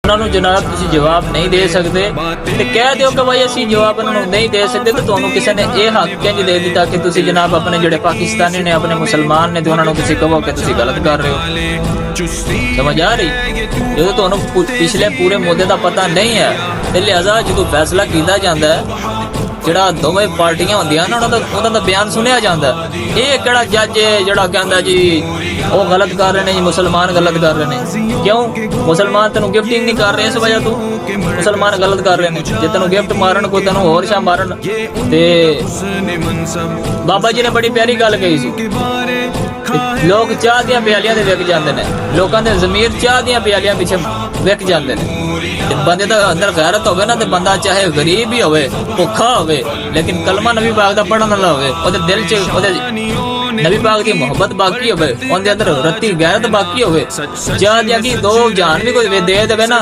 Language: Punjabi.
ਉਹਨਾਂ ਨੂੰ ਜਨਾਬ ਤੁਸੀਂ ਜਵਾਬ ਨਹੀਂ ਦੇ ਸਕਦੇ ਤੇ ਕਹਿ ਦਿਓ ਕਿ ਭਾਈ ਅਸੀਂ ਜਵਾਬ ਉਹਨਾਂ ਨੂੰ ਨਹੀਂ ਦੇ ਸਕਦੇ, ਤੇ ਤੁਹਾਨੂੰ ਕਿਸੇ ਨੇ ਇਹ ਹੱਕ ਕਿੰਜ ਦੇ ਦਿੱਤਾ ਕਿ ਤੁਸੀਂ ਜਨਾਬ ਆਪਣੇ ਜਿਹੜੇ ਪਾਕਿਸਤਾਨੀ ਨੇ, ਆਪਣੇ ਮੁਸਲਮਾਨ ਨੇ, ਤੇ ਉਹਨਾਂ ਨੂੰ ਤੁਸੀਂ ਕਹੋ ਕਿ ਤੁਸੀਂ ਗਲਤ ਕਰ ਰਹੇ ਹੋ। ਸਮਝ ਆ ਰਹੀ? ਜਦੋਂ ਤੁਹਾਨੂੰ ਪਿਛਲੇ ਪੂਰੇ ਮੁੱਦੇ ਦਾ ਪਤਾ ਨਹੀਂ ਹੈ ਤੇ ਲਿਹਾਜ਼ਾ ਜਦੋਂ ਫੈਸਲਾ ਕੀਤਾ ਜਾਂਦਾ ਹੈ, ਜਿਹੜਾ ਦੋਵੇਂ ਪਾਰਟੀਆਂ ਹੁੰਦੀਆਂ ਨਾ ਉਹਨਾਂ ਦਾ ਬਿਆਨ ਸੁਣਿਆ ਜਾਂਦਾ। ਇਹ ਕਿਹੜਾ ਜੱਜ ਹੈ ਜਿਹੜਾ ਕਹਿੰਦਾ ਜੀ ਉਹ ਗਲਤ ਕਰ ਰਹੇ ਨੇ ਜੀ, ਮੁਸਲਮਾਨ ਗਲਤ ਕਰ ਰਹੇ ਨੇ? ਕਿਉਂ? ਮੁਸਲਮਾਨ ਤੈਨੂੰ ਗਿਫਟਿੰਗ ਨਹੀਂ ਕਰ ਰਹੇ, ਇਸ ਵਜ੍ਹਾ ਤੋਂ ਮੁਸਲਮਾਨ ਗਲਤ ਕਰ ਰਹੇ ਨੇ। ਜੇ ਤੈਨੂੰ ਗਿਫਟ ਮਾਰਨ, ਕੋਈ ਤੈਨੂੰ ਹੋਰ ਸ਼ਾ ਮਾਰਨ। ਤੇ ਬਾਬਾ ਜੀ ਨੇ ਬੜੀ ਪਿਆਰੀ ਗੱਲ ਕਹੀ ਸੀ, ਲੋਕ ਚਾਹ ਦੀਆਂ ਪਿਆਲੀਆਂ ਦੇ ਵਿਕ ਜਾਂਦੇ ਨੇ, ਲੋਕਾਂ ਦੇ ਜ਼ਮੀਰ ਚਾਹ ਦੀਆਂ ਪਿਆਲੀਆਂ ਪਿੱਛੇ ਵਿਕ ਜਾਂਦੇ ਨੇ। ਬੰਦੇ ਦਾ ਅੰਦਰ ਗੈਰਤ ਹੋਵੇ ਨਾ, ਤੇ ਬੰਦਾ ਚਾਹੇ ਗਰੀਬ ਹੀ ਹੋਵੇ, ਭੁੱਖਾ ਹੋਵੇ, ਲੇਕਿਨ ਕਲਮਾ ਨਬੀ ਪਾਕ ਦਾ ਪੜਨ ਵਾਲਾ ਹੋਵੇ, ਉਹਦੇ ਦਿਲ 'ਚ ਉਹਦੇ ਨਬੀ ਪਾਕ ਦੀ ਮੁਹੱਬਤ ਬਾਕੀ ਹੋਵੇ, ਉਹਦੇ ਅੰਦਰ ਰੱਤੀ ਗੈਰਤ ਬਾਕੀ ਹੋਵੇ, ਚਾਹ ਦੀਆਂ ਕੀ ਦੋ ਜਾਨ ਵੀ ਕੋਈ ਦੇ ਦੇਵੇ ਨਾ